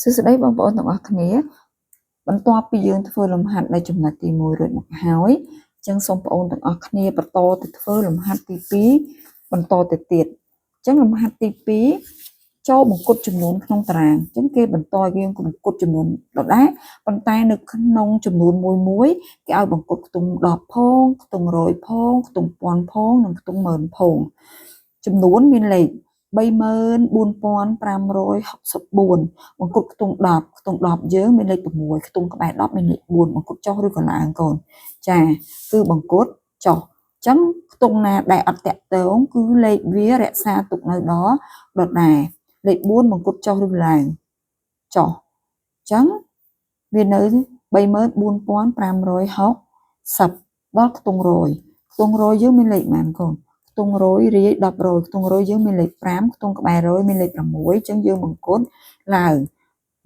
សួស្តីបងប្អូនទាំងអស់គ្នាបន្ទាប់ពីយើងធ្វើលំហាត់នៅចំណុចទី1រួចមកហើយអញ្ចឹងសូមបងប្អូនទាំងអស់គ្នាបន្តទៅធ្វើលំហាត់ទី2បន្តទៅទៀតអញ្ចឹងលំហាត់ទី2ចូលបង្គុតចំនួនក្នុងតារាងអញ្ចឹងគេបន្តយើងបង្គុតចំនួនដដែលប៉ុន្តែនៅក្នុងចំនួនមួយគេឲ្យបង្គុតខ្ទង់10ផងខ្ទង់100ផងខ្ទង់1000ផងនិងខ្ទង់10000ផងចំនួនមានលេខ34564បង្គុតខ្ទង់10ខ្ទង់10យើងមានលេខ6ខ្ទង់ក្បែរ10មានលេខ4បង្គុតចុះឬក៏ឡើងកូនចាគឺបង្គុតចុះអញ្ចឹងខ្ទង់ណាដែលអត់តាក់ទងគឺលេខវារក្សាទុកនៅដល់ដដែលលេខ4បង្គុតចុះឬឡើងចុះអញ្ចឹងវានៅ34560ដល់ខ្ទង់100ខ្ទង់100យើងមានលេខប៉ុន្មានកូនខ្ទង់100រាយ10រយខ្ទង់100យើងមានលេខ5ខ្ទង់ក្បែរ100មានលេខ6អញ្ចឹងយើងបង្គុតឡើង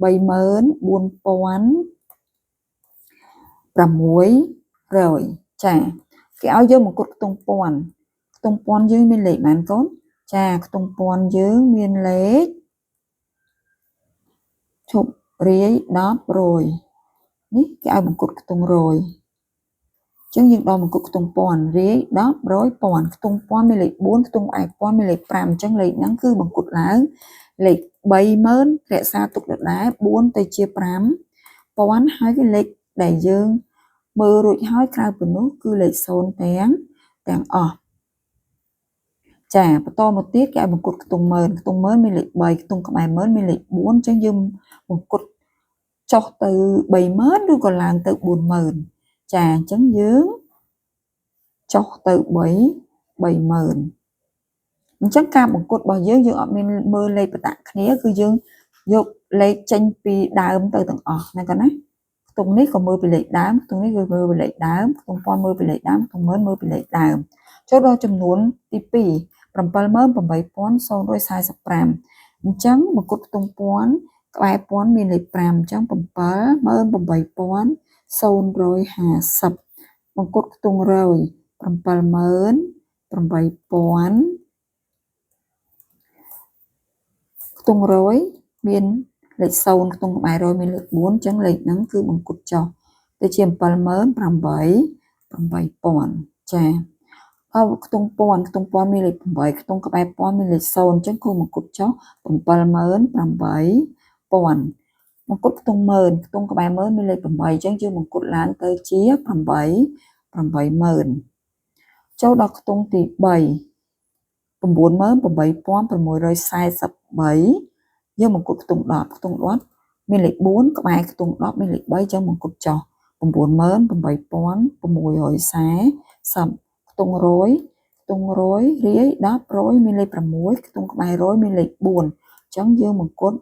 34600ចាគេឲ្យយើងបង្គុតខ្ទង់ពាន់ខ្ទង់ពាន់យើងមានលេខប៉ុន្មានកូនចាខ្ទង់ពាន់យើងមានលេខឈប់រាយ10រយនេះគេឲ្យបង្គុតខ្ទង់100ចឹងយើងដល់បង្គុតខ្ទង់ពាន់រាយ10រយពាន់ខ្ទង់ពាន់មានលេខ4ខ្ទង់ឯពាន់មានលេខ5អញ្ចឹងលេខហ្នឹងគឺបង្គុតឡើងលេខ30000រក្សាទុកដដែល4ទៅជា5ពាន់ហើយវាលេខដែលយើងមើលរួចហើយក្រៅពីនោះគឺលេខ0ទាំងអស់ចាបន្តមកទៀតគេឲ្យបង្គុតខ្ទង់10000ខ្ទង់10000មានលេខ3ខ្ទង់ក្បែរ10000មានលេខ4អញ្ចឹងយើងបង្គុតចុះទៅ30000ឬក៏ឡើងទៅ40000ចាអញ្ចឹងយើងចុះទៅ30000អញ្ចឹងការបង្គុតរបស់យើងអត់មានមើលលេខបតាក់គ្នាគឺយើងយកលេខចេញពីដើមទៅទាំងអស់ណាកូនណាខ្ទង់នេះក៏មើលពីលេខដើមខ្ទង់នេះគឺមើលពីលេខដើមខ្ទង់ពាន់មើលពីលេខដើមខ្ទង់10000មើលពីលេខដើមចូលដល់ចំនួនទី2 78045អញ្ចឹងបង្គុតខ្ទង់ពាន់ក្បែរពាន់មានលេខ5អញ្ចឹង78050បង្គុតខ្ទង់100 78000ខ្ទង់100មានលេខ0ខ្ទង់ក្បែរ100មានលេខ4អញ្ចឹងលេខហ្នឹងគឺបង្គុតចុះទៅជា78000ចាខ្ទង់ពាន់មានលេខ8ខ្ទង់ក្បែរពាន់មានលេខ0អញ្ចឹងគូបង្គុតចុះ78000បង្គុតខ្ទង់10000ខ្ទង់ក្បែរ10000មានលេខ8អញ្ចឹងយើងបង្គុតឡើងទៅជា80000ចូលដល់ខ្ទង់ទី3 98643យើងបង្គុតខ្ទង់10ខ្ទង់10មានលេខ4ក្បែរខ្ទង់10មានលេខ3អញ្ចឹងបង្គុតចុះ98640ខ្ទង់100រាយ10រយមានលេខ6ខ្ទង់ក្បែរ100មានលេខ4អញ្ចឹងយើងបង្គុត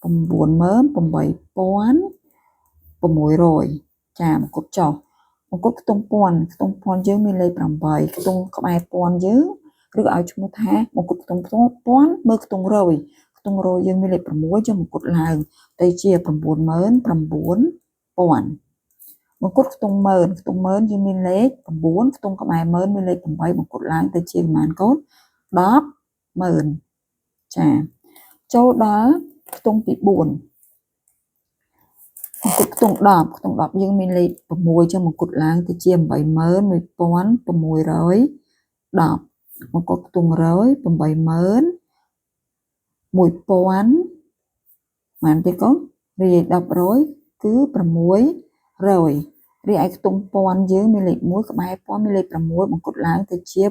98600ចាបង្គុតចុះបង្គុតខ្ទង់ពាន់យើងមានលេខ8ខ្ទង់ក្បែរពាន់យើងឬឲ្យឈ្មោះថាបង្គុតខ្ទង់ពាន់មើលខ្ទង់100ខ្ទង់100យើងមានលេខ6យើងបង្គុតឡើងទៅជា99000បង្គុតខ្ទង់10000យើងមានលេខ9ខ្ទង់ក្បែរ10000មានលេខ8បង្គុតឡើងទៅជាប្រមាណកូន100,000ចាចូលដល់ខ្ទង់ទី4បង្គុតខ្ទង់10យើងមានលេខ6ចឹងបង្គុតឡើងទៅជា81610បង្គុតខ្ទង់100 80000 1000បានទេកូនរាយ10រយគឺ600រីឯខ្ទង់ពាន់យើងមានលេខ1ក្បែរពាន់មានលេខ6បង្គុតឡើងទៅជា82000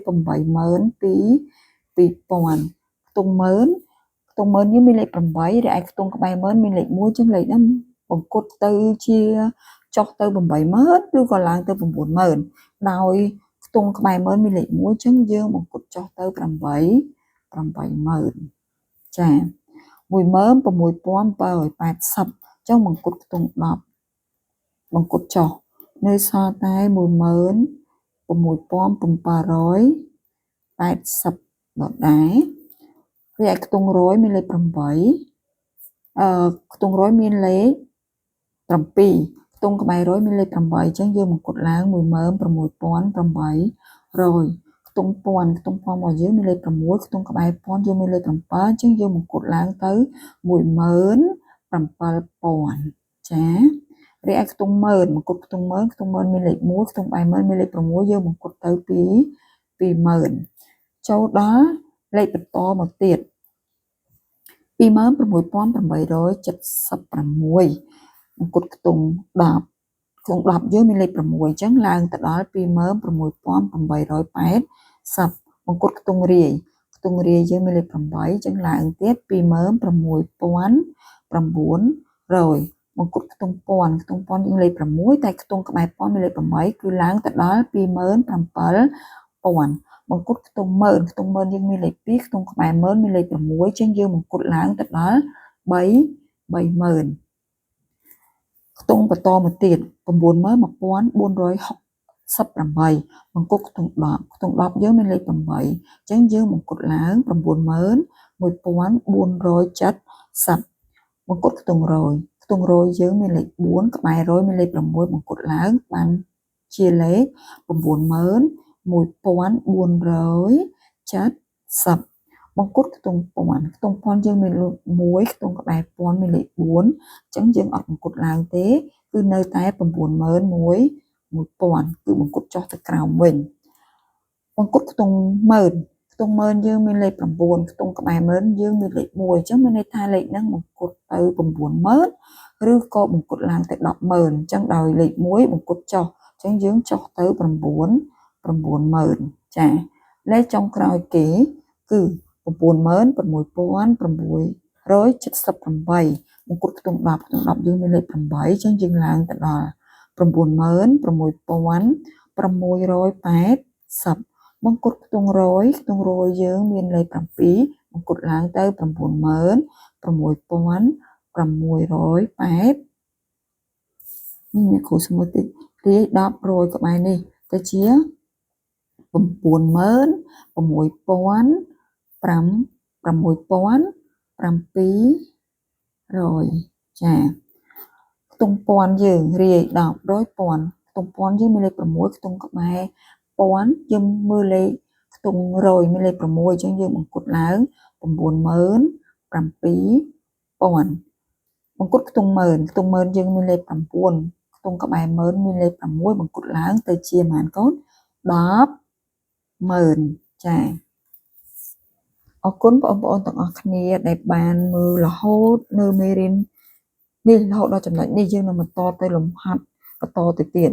ខ្ទង់10000យើងមានលេខ8រីឯខ្ទង់ក្បែរ10000មានលេខ1ចឹងលេខហ្នឹងបង្គុតទៅជាចុះទៅ80000ឬក៏ឡើងទៅ90000ដោយខ្ទង់ក្បែរ10000មានលេខ1ចឹងយើងបង្គុតចុះទៅ80000ចា16780ចឹងបង្គុតខ្ទង់10បង្គុតចុះនៅសល់តែ16780ដដែលរីឯខ្ទង់100មានលេខ8ខ្ទង់100មានលេខ7ខ្ទង់ក្បែរ100មានលេខ8អញ្ចឹងយើងបង្គុតឡើង16800ខ្ទង់ពាន់របស់យើងមានលេខ6ខ្ទង់ក្បែរពាន់យើងមានលេខ7អញ្ចឹងយើងបង្គុតឡើងទៅ16800 7000ចារីឯខ្ទង់ម៉ឺនមកគត់ខ្ទង់ម៉ឺនមានលេខ1ខ្ទង់បែម៉ឺនមានលេខ6យើងមកគត់ទៅ20000ចូលដល់លេខបន្តមកទៀត26876មកគត់ខ្ទង់10ខ្ទង់10យើងមានលេខ6អញ្ចឹងឡើងទៅដល់26880មកគត់ខ្ទង់រាយយើងមានលេខ8អញ្ចឹងឡើងទៀត26900មកគត់ខ្ទង់ពាន់យើងលេខ6តែខ្ទង់ក្បែរពាន់មានលេខ8គឺឡើងទៅដល់27000មកគត់ខ្ទង់ម៉ឺនយើងមានលេខ2ខ្ទង់ក្បែរម៉ឺនមានលេខ6អញ្ចឹងយើងមកគត់ឡើងទៅដល់30000ខ្ទង់បន្តមកទៀត91468មកគត់ខ្ទង់10យើងមានលេខ8អញ្ចឹងយើងមកគត់ឡើង91470មកគត់ខ្ទង់រយយើងមានលេខ4ក្បែររយមានលេខ6មកគត់ឡើងបានជាលេខ91470មកគត់ខ្ទង់ពាន់យើងមានលេខ1ខ្ទង់ក្បែរពាន់មានលេខ4អញ្ចឹងយើងអត់មកគត់ឡើងទេគឺនៅតែ91000គឺមកគត់ចុះទៅក្រោមវិញមកគត់ខ្ទង់ម៉ឺនយើងមានលេខ9ខ្ទង់ក្បែរម៉ឺនយើងមានលេខ1អញ្ចឹងមានន័យថាលេខហ្នឹងមកគត់ទៅ90000ឬក៏មកគត់ឡើងទៅ100,000អញ្ចឹងដោយលេខ1មកគត់ចុះអញ្ចឹងយើងចុះទៅ90000ចាលេខចុងក្រោយគេគឺ96678មកគត់ខ្ទង់10យើងមានលេខ8អញ្ចឹងយើងឡើងទៅដល់96680មកគត់ខ្ទង់រយយើងមានលេខ7មកគត់ឡើងទៅ96680អ្នកគ្រូស្មើតិចរាយ10រយក្បែរនេះទៅជា96700ចាខ្ទង់ពាន់យើងរាយ10រយពាន់ខ្ទង់ពាន់យើងមានលេខ6ខ្ទង់ក្បែរពាន់យើងមើលលេខខ្ទង់រយមានលេខ6អញ្ចឹងយើងបង្គុតឡើង97000បង្គុតខ្ទង់ម៉ឺនយើងមានលេខ9ខ្ទង់ក្បែរម៉ឺនមានលេខ6បង្គុតឡើងទៅជាប៉ុន្មានកូន100,000ចាអរគុណបងប្អូនទាំងអស់គ្នាដែលបានមើលរហូតនៅមេរៀននេះរហូតដល់ចំណុចនេះយើងនឹងបន្តទៅលំហាត់បន្តទៅទៀត